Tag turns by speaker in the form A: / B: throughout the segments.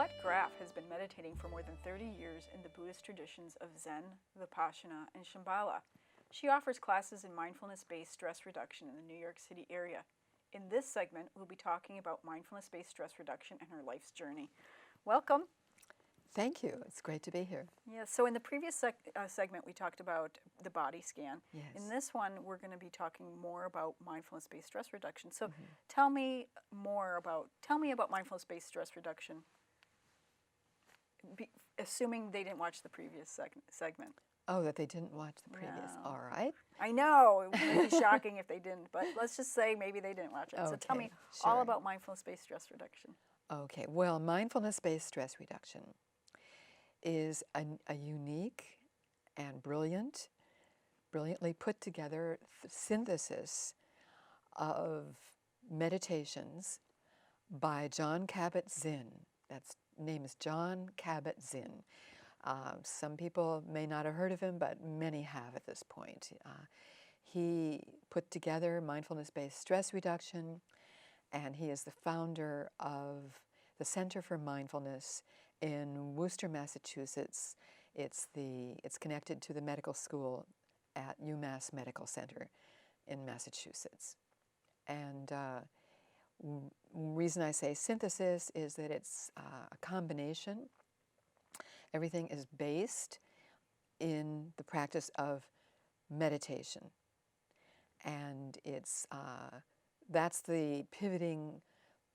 A: Paulette Graf has been meditating for more than 30 years in the Buddhist traditions of Zen, Vipassyana, and Shambhala. She offers classes in mindfulness-based stress reduction in the New York City area. In this segment, we'll be talking about mindfulness-based stress reduction and her life's journey. Welcome.
B: Thank you. It's great to be here.
A: Yeah, so in the previous segment, we talked about the body scan.
B: Yes.
A: In this one, we're going to be talking more about mindfulness-based stress reduction. So tell me about mindfulness-based stress reduction, assuming they didn't watch the previous segment.
B: Oh, that they didn't watch the previous.
A: No.
B: All right.
A: I know, it would be shocking if they didn't, but let's just say maybe they didn't watch it.
B: Okay,
A: So tell me
B: sure.
A: all about mindfulness-based stress reduction.
B: Okay, well, mindfulness-based stress reduction is a unique and brilliantly put together synthesis of meditations by Jon Kabat-Zinn. That's name is Jon Kabat-Zinn. Some people may not have heard of him, but many have at this point. He put together mindfulness-based stress reduction, and he is the founder of the Center for Mindfulness in Worcester, Massachusetts. It's connected to the medical school at UMass Medical Center in Massachusetts. And reason I say synthesis is that it's a combination. Everything is based in the practice of meditation. And that's the pivoting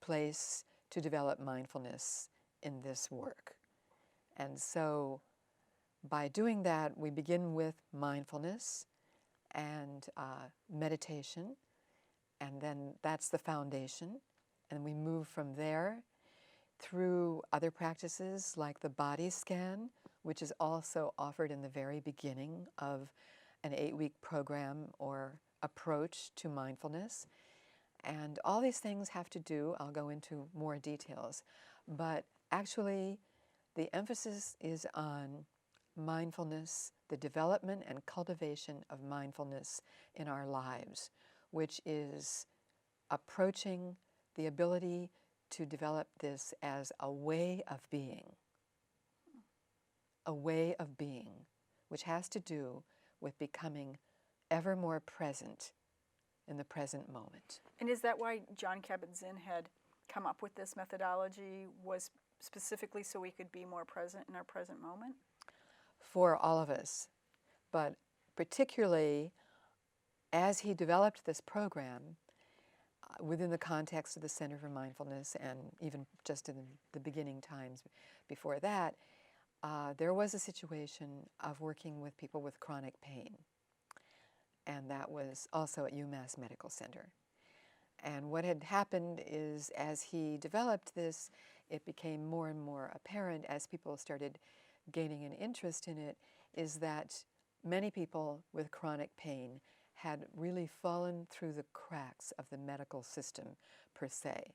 B: place to develop mindfulness in this work. And so by doing that, we begin with mindfulness and meditation, and then that's the foundation. And we move from there through other practices like the body scan, which is also offered in the very beginning of an 8-week program or approach to mindfulness. And all these things have to do, I'll go into more details, but actually the emphasis is on mindfulness, the development and cultivation of mindfulness in our lives, which is approaching the ability to develop this as a way of being, which has to do with becoming ever more present in the present moment.
A: And is that why Jon Kabat-Zinn had come up with this methodology, was specifically so we could be more present in our present moment?
B: For all of us, but particularly as he developed this program within the context of the Center for Mindfulness, and even just in the beginning times before that, there was a situation of working with people with chronic pain. And that was also at UMass Medical Center. And what had happened is, as he developed this, it became more and more apparent as people started gaining an interest in it, is that many people with chronic pain had really fallen through the cracks of the medical system per se,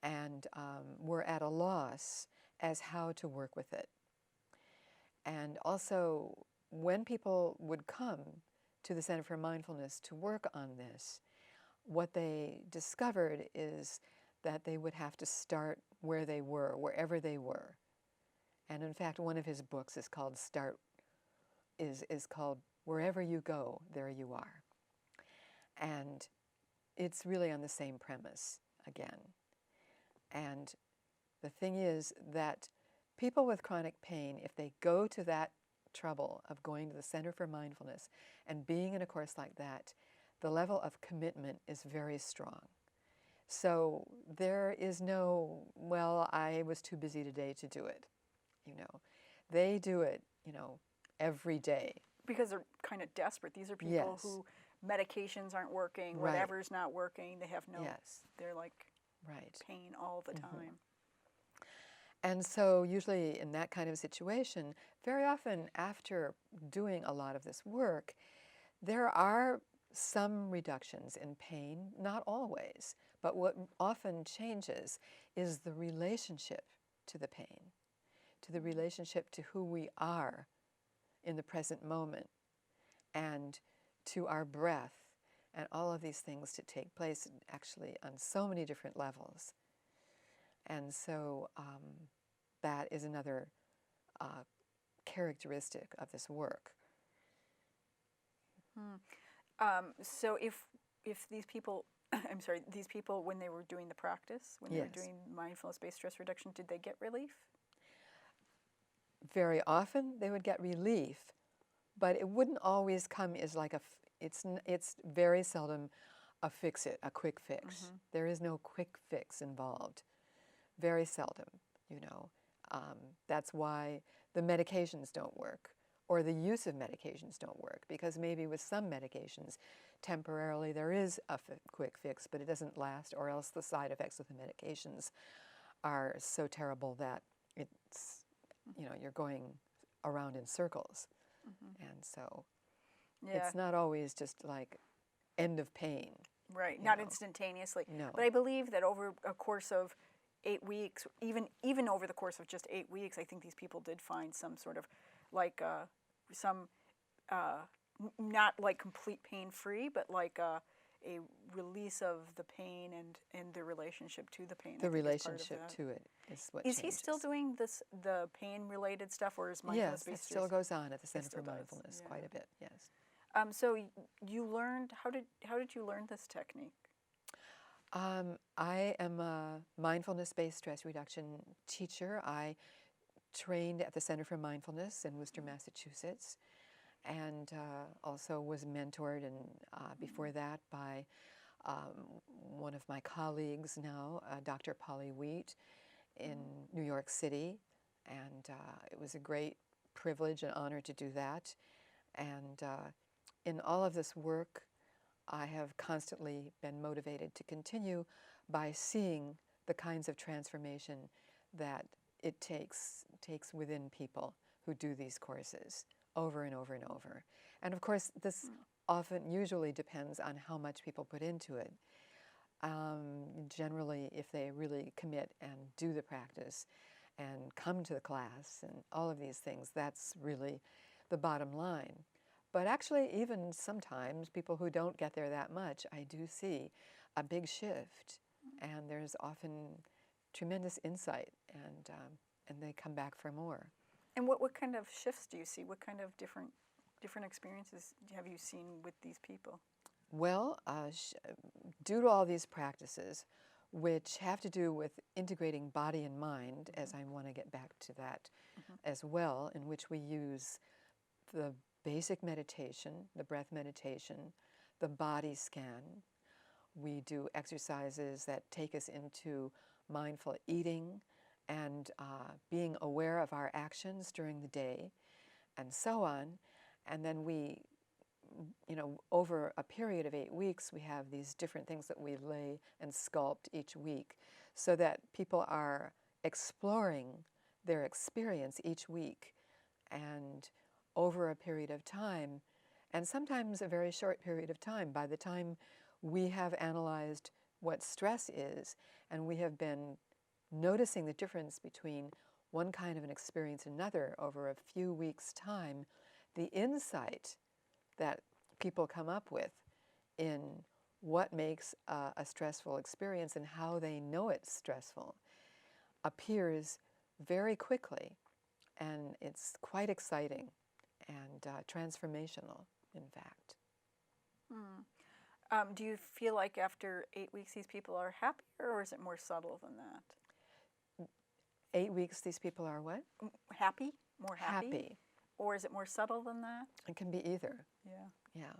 B: and were at a loss as how to work with it. And also, when people would come to the Center for Mindfulness to work on this, what they discovered is that they would have to start where they were, wherever they were. And in fact, one of his books is called called Wherever You Go, There You Are. And it's really on the same premise again. And the thing is that people with chronic pain, if they go to that trouble of going to the Center for Mindfulness and being in a course like that, the level of commitment is very strong. So there is no, well, I was too busy today to do it. They do it, every day.
A: Because they're kind of desperate. These are people
B: Yes.
A: who medications aren't working,
B: Right.
A: whatever's not working, they have no,
B: Yes.
A: they're like
B: Right.
A: pain all the time.
B: And so usually in that kind of situation, very often after doing a lot of this work, there are some reductions in pain, not always, but what often changes is the relationship to the pain, to the relationship to who we are in the present moment, and to our breath, and all of these things to take place actually on so many different levels. And so that is another characteristic of this work.
A: So if these people, I'm sorry, these people, when they were doing the practice, when they were doing mindfulness-based stress reduction, did they get relief?
B: Very often they would get relief, but it wouldn't always come as like it's very seldom a fix-it, a quick fix. There is no quick fix involved. Very seldom, you know. That's why the medications don't work, or the use of medications don't work, because maybe with some medications, temporarily there is a quick fix, but it doesn't last, or else the side effects of the medications are so terrible that it's, you know, you're going around in circles. And so it's not always just like end of pain.
A: Right, not instantaneously.
B: No.
A: But I believe that over a course of 8 weeks, even over the course of just 8 weeks, I think these people did find some sort of like not like complete pain-free, but like a release of the pain and the relationship to the pain.
B: The relationship to it is what
A: Is
B: changes.
A: he still doing the pain-related stuff, or is mindfulness-based?
B: Yes, it still goes on at the Center for
A: still does,
B: Mindfulness quite a bit, yes.
A: So you learned, how did you learn this technique?
B: I am a mindfulness-based stress reduction teacher. I trained at the Center for Mindfulness in Worcester, Massachusetts, and also was mentored, and before that by one of my colleagues now, Dr. Polly Wheat in New York City, and it was a great privilege and honor to do that. And in all of this work, I have constantly been motivated to continue by seeing the kinds of transformation that it takes within people who do these courses over and over and over. And of course, this usually depends on how much people put into it. Generally, if they really commit and do the practice and come to the class and all of these things, that's really the bottom line. But actually, even sometimes, people who don't get there that much, I do see a big shift, and there's often tremendous insight, and they come back for more.
A: And what kind of shifts do you see? What kind of different experiences have you seen with these people?
B: Well, due to all these practices, which have to do with integrating body and mind, as I want to get back to that as well, in which we use the basic meditation, the breath meditation, the body scan. We do exercises that take us into mindful eating and being aware of our actions during the day, and so on. And then we, you know, over a period of 8 weeks, we have these different things that we lay and sculpt each week, so that people are exploring their experience each week, and over a period of time, and sometimes a very short period of time, by the time we have analyzed what stress is, and we have been noticing the difference between one kind of an experience and another over a few weeks' time, the insight that people come up with in what makes a stressful experience and how they know it's stressful appears very quickly, and it's quite exciting and transformational, in fact.
A: Do you feel like after 8 weeks these people are happier, or is it more subtle than that?
B: 8 weeks, these people are what?
A: Happy? More happy?
B: Happy.
A: Or is it more subtle than that?
B: It can be either.
A: Yeah.
B: Yeah.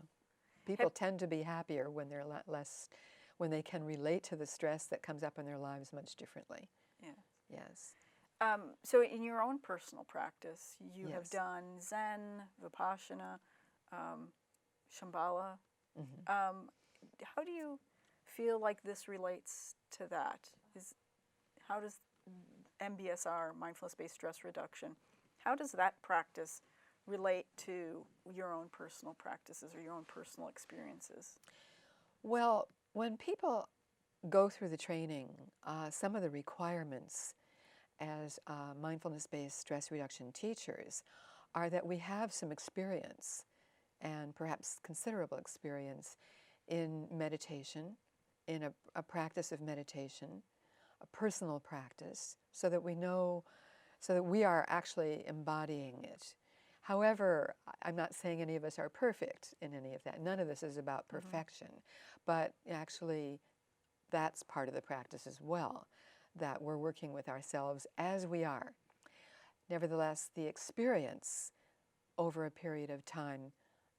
B: People tend to be happier when they're less, when they can relate to the stress that comes up in their lives much differently.
A: Yeah.
B: Yes.
A: So in your own personal practice, you have
B: Yes.
A: done Zen, Vipassyana, Shambhala. How do you feel like this relates to that? How does MBSR, Mindfulness-Based Stress Reduction, how does that practice relate to your own personal practices or your own personal experiences?
B: Well, when people go through the training, some of the requirements as mindfulness-based stress reduction teachers are that we have some experience, and perhaps considerable experience, in meditation, in a practice of meditation, a personal practice, so that we know so that we are actually embodying it. However, I'm not saying any of us are perfect in any of that. None of this is about perfection, but actually that's part of the practice as well, that we're working with ourselves as we are. Nevertheless, the experience over a period of time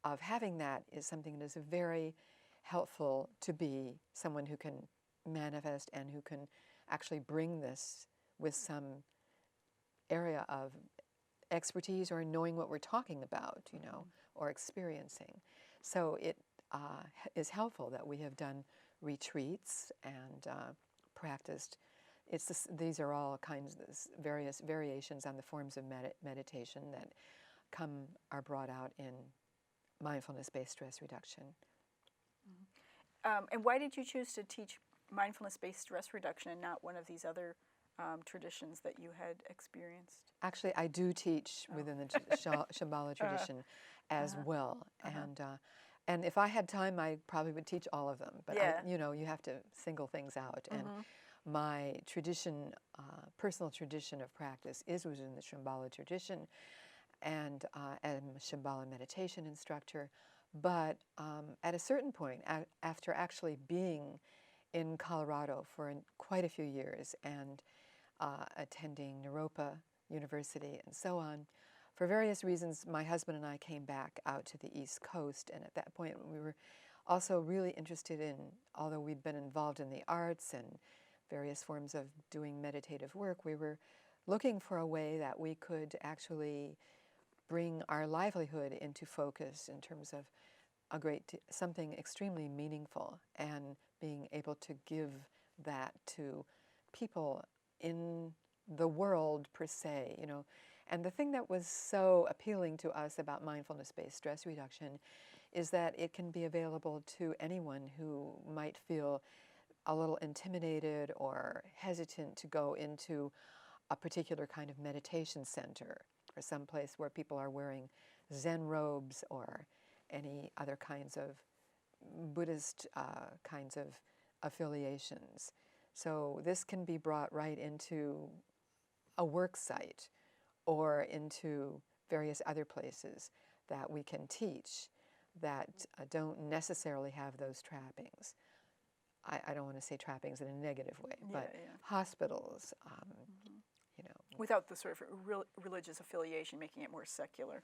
B: of having that is something that is very helpful to be someone who can manifest and who can actually bring this with some area of expertise or knowing what we're talking about, you know, or experiencing. So it is helpful that we have done retreats and practiced. These are all kinds of various variations on the forms of meditation that are brought out in mindfulness-based stress reduction.
A: And why did you choose to teach mindfulness-based stress reduction and not one of these other traditions that you had experienced?
B: Actually, I do teach within the Shambhala tradition as well, and if I had time, I probably would teach all of them. But you have to single things out. And my tradition, personal tradition of practice, is within the Shambhala tradition, and I'm a Shambhala meditation instructor. But at a certain point, after actually being in Colorado for quite a few years and attending Naropa University and so on, for various reasons, my husband and I came back out to the East Coast, and at that point we were also really interested in, although we'd been involved in the arts and various forms of doing meditative work, we were looking for a way that we could actually bring our livelihood into focus in terms of something extremely meaningful, and being able to give that to people in the world per se, you know. And the thing that was so appealing to us about mindfulness-based stress reduction is that it can be available to anyone who might feel a little intimidated or hesitant to go into a particular kind of meditation center or someplace where people are wearing Zen robes or any other kinds of Buddhist kinds of affiliations. So this can be brought right into a work site or into various other places that we can teach that don't necessarily have those trappings. I don't want to say trappings in a negative way, but hospitals, you know.
A: Without the sort of religious affiliation, making it more secular.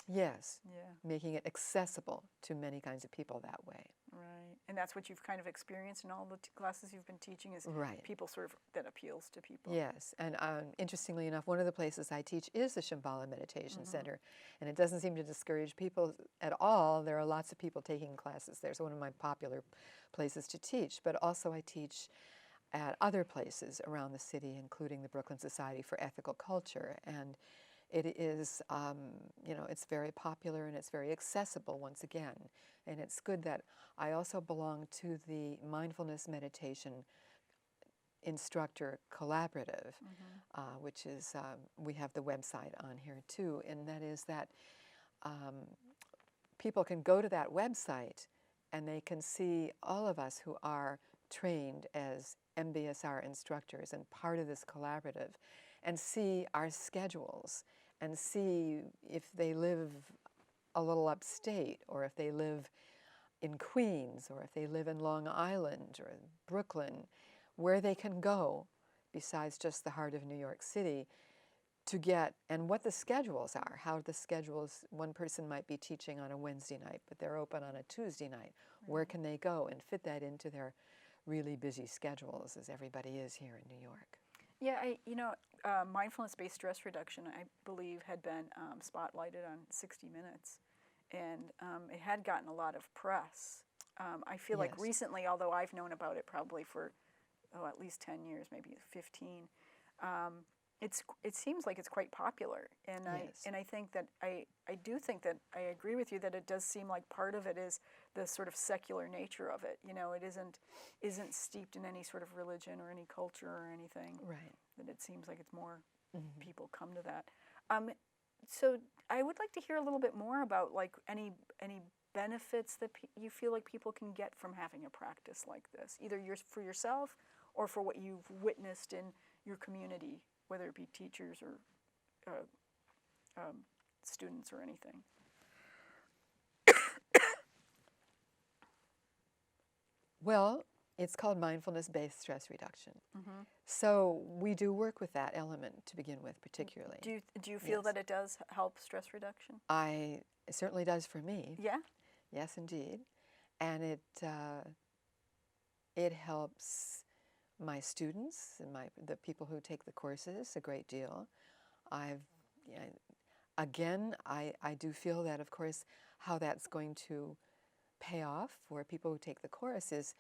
B: Yes, making it accessible to many kinds of people that way.
A: Right, and that's what you've kind of experienced in all the classes you've been teaching, is people sort of, that appeals to people.
B: Yes, and interestingly enough, one of the places I teach is the Shambhala Meditation Center, and it doesn't seem to discourage people at all. There are lots of people taking classes there. It's one of my popular places to teach, but also I teach at other places around the city, including the Brooklyn Society for Ethical Culture, and it is, you know, it's very popular and it's very accessible once again. And it's good that I also belong to the Mindfulness Meditation Instructor Collaborative, which is, we have the website on here too, and that is that people can go to that website and they can see all of us who are trained as MBSR instructors and part of this collaborative, and see our schedules and see if they live a little upstate, or if they live in Queens, or if they live in Long Island or Brooklyn, where they can go besides just the heart of New York City to get, and what the schedules are, how the schedules, one person might be teaching on a Wednesday night, but they're open on a Tuesday night. Where can they go and fit that into their really busy schedules, as everybody is here in New York?
A: Yeah, mindfulness-based stress reduction, I believe, had been spotlighted on 60 Minutes, and it had gotten a lot of press. I feel like recently, although I've known about it probably for at least 10 years, maybe 15, it seems like it's quite popular, and I think that I do think that I agree with you that it does seem like part of it is the sort of secular nature of it. You know, it isn't steeped in any sort of religion or any culture or anything.
B: Right.
A: That it seems like it's more people come to that. So I would like to hear a little bit more about like any benefits that you feel like people can get from having a practice like this, either for yourself or for what you've witnessed in your community, whether it be teachers or students or anything?
B: Well, it's called mindfulness-based stress reduction. So we do work with that element to begin with, particularly.
A: Do you feel
B: Yes.
A: that it does help stress reduction?
B: It certainly does for me.
A: Yeah.
B: Yes, indeed. And it helps my students and the people who take the courses a great deal. Again, I do feel that, of course, how that's going to pay off for people who take the course is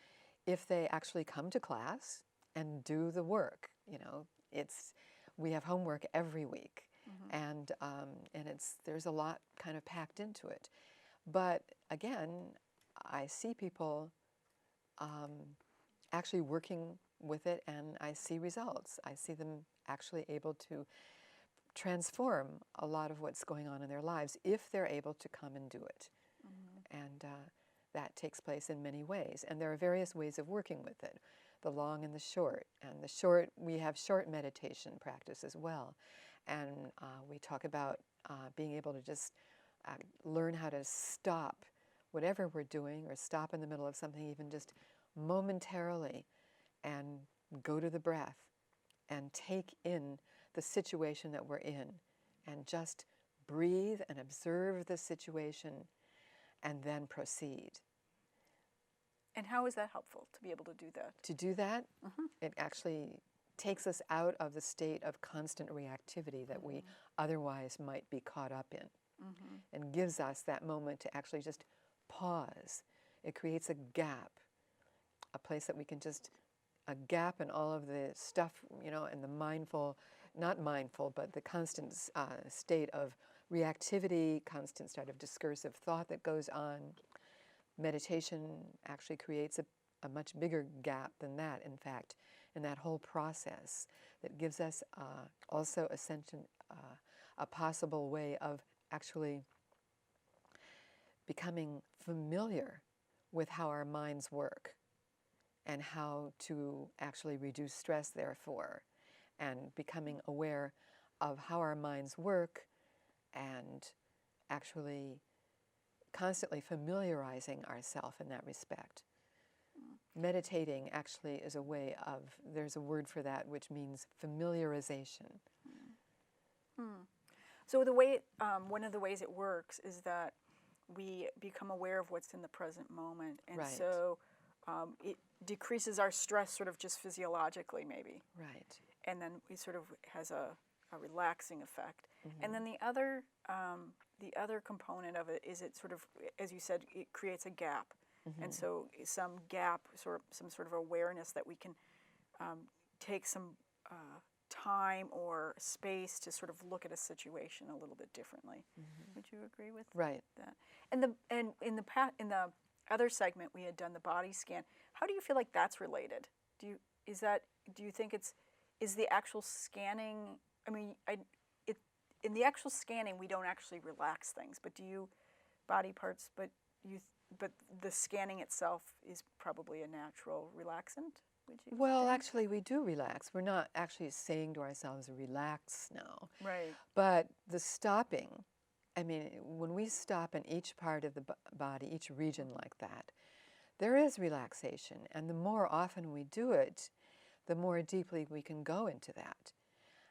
B: if they actually come to class and do the work. We have homework every week, and there's a lot kind of packed into it. But again, I see people actually working with it, and I see results. I see them actually able to transform a lot of what's going on in their lives if they're able to come and do it. And that takes place in many ways. And there are various ways of working with it, the long and the short. And the short, we have short meditation practice as well. And we talk about being able to just learn how to stop whatever we're doing, or stop in the middle of something even just momentarily, and go to the breath and take in the situation that we're in, and just breathe and observe the situation and then proceed.
A: And how is that helpful to be able to do that?
B: To do that, it actually takes us out of the state of constant reactivity that we otherwise might be caught up in, and gives us that moment to actually just pause. It creates a gap, a place that we can just, a gap in all of the stuff, and the not mindful, but the constant state of reactivity, constant state of discursive thought that goes on. Meditation actually creates a much bigger gap than that, in fact, in that whole process, that gives us also a possible way of actually becoming familiar with how our minds work and how to actually reduce stress, therefore, and becoming aware of how our minds work, and actually constantly familiarizing ourselves in that respect. Meditating actually is a way of, there's a word for that which means familiarization.
A: So the way, one of the ways it works is that we become aware of what's in the present moment, and
B: Right.
A: so it decreases our stress sort of just physiologically, maybe.
B: Right.
A: And then it sort of has a relaxing effect. And then the other component of it is, it sort of, as you said, it creates a gap. And so some gap, some sort of awareness that we can take some time or space to sort of look at a situation a little bit differently. Would you agree with
B: Right.
A: that? And in the other segment we had done the body scan. How do you feel like that's related? Do you think is the actual scanning? I mean, in the actual scanning we don't actually relax things, but body parts? But the scanning itself is probably a natural relaxant. Would you?
B: Well,
A: think?
B: actually, we do relax. We're not actually saying to ourselves, relax now.
A: Right.
B: But the stopping, I mean, when we stop in each part of the body, each region like that, there is relaxation. And the more often we do it, the more deeply we can go into that.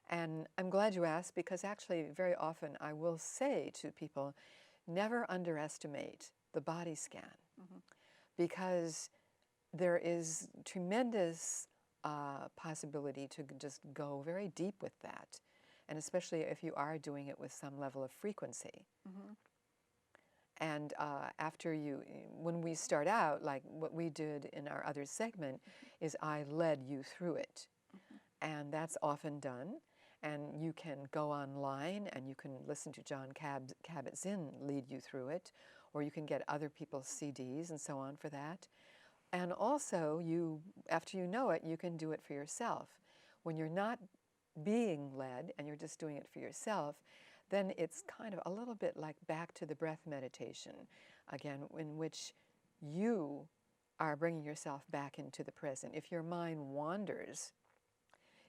B: And I'm glad you asked, because actually very often I will say to people, never underestimate the body scan, because there is tremendous possibility to just go very deep with that, and especially if you are doing it with some level of frequency. And when we start out, like what we did in our other segment, is I led you through it. And that's often done. And you can go online and you can listen to Jon Kabat-Zinn lead you through it, or you can get other people's CDs and so on for that. And also, after you know it, you can do it for yourself. When you're not being led and you're just doing it for yourself, then it's kind of a little bit like back to the breath meditation, again, in which you are bringing yourself back into the present. If your mind wanders,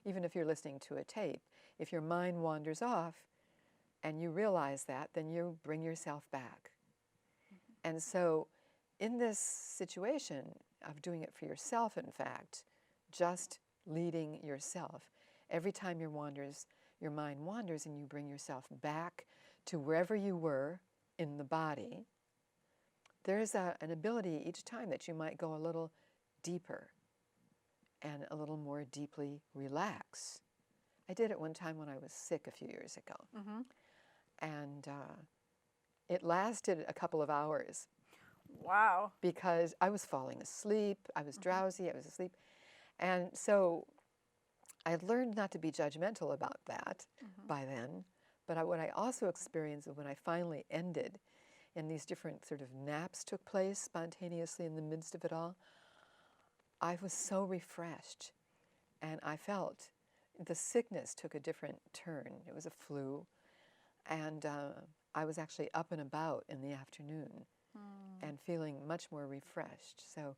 B: even if you're listening to a tape, if your mind wanders off, and you realize that, then you bring yourself back. And so in this situation of doing it for yourself, in fact, just leading yourself, every time your mind wanders and you bring yourself back to wherever you were in the body, there's an ability each time that you might go a little deeper and a little more deeply relax. I did it one time when I was sick a few years ago. And it lasted a couple of hours.
A: Wow.
B: Because I was falling asleep, I was drowsy, I was asleep. And so I learned not to be judgmental about that by then. But what I also experienced when I finally ended, and these different sort of naps took place spontaneously in the midst of it all, I was so refreshed. And I felt the sickness took a different turn. It was a flu. And I was actually up and about in the afternoon and feeling much more refreshed. So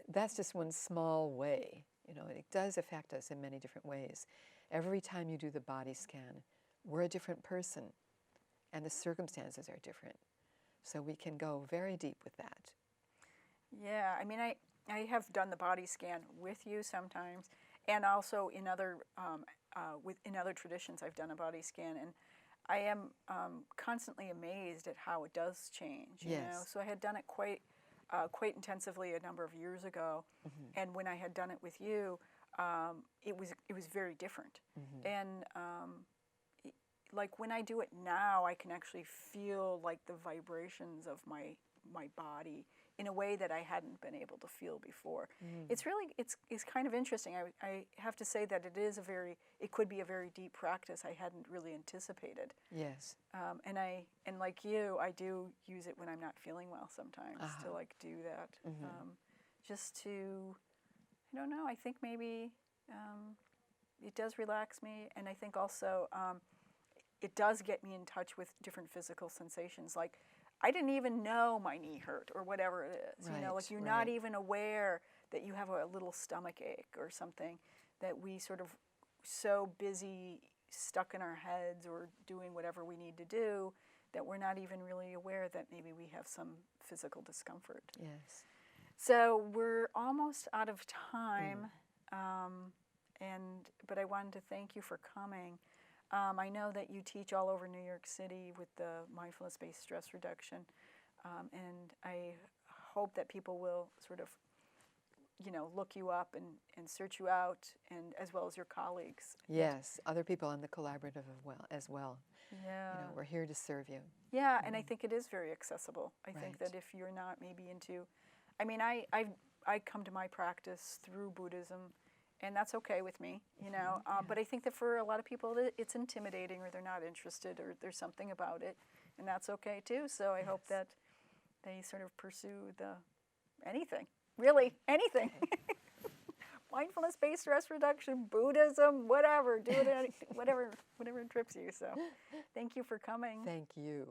B: that's just one small way. You know, it does affect us in many different ways. Every time you do the body scan, we're a different person, and the circumstances are different. So we can go very deep with that.
A: Yeah, I mean, I have done the body scan with you sometimes, and also in other in other traditions I've done a body scan, and I am constantly amazed at how it does change. You know? So I had done it quite intensively a number of years ago, and when I had done it with you, it was very different. And like when I do it now, I can actually feel like the vibrations of my body in a way that I hadn't been able to feel before. It's really, it's kind of interesting. I have to say that it could be a very deep practice I hadn't really anticipated.
B: Yes.
A: And like you, I do use it when I'm not feeling well sometimes to like do that. Just to, I don't know, I think maybe it does relax me, and I think also it does get me in touch with different physical sensations. Like, I didn't even know my knee hurt or whatever it is. You know, like you're not even aware that you have a little stomach ache or something, that we sort of so busy, stuck in our heads or doing whatever we need to do, that we're not even really aware that maybe we have some physical discomfort.
B: Yes.
A: So we're almost out of time, but I wanted to thank you for coming. I know that you teach all over New York City with the Mindfulness-Based Stress Reduction, and I hope that people will sort of, you know, look you up and search you out, and as well as your colleagues.
B: Yes, other people in the collaborative as well.
A: Yeah.
B: You know, we're here to serve you.
A: Yeah, and I think it is very accessible. I think that if you're not maybe into, I mean, I come to my practice through Buddhism, and that's okay with me, you know. But I think that for a lot of people, it's intimidating, or they're not interested, or there's something about it, and that's okay too. So I hope that they sort of pursue anything, really anything. Mindfulness-based stress reduction, Buddhism, whatever. Do it, whatever trips you. So, thank you for coming.
B: Thank you.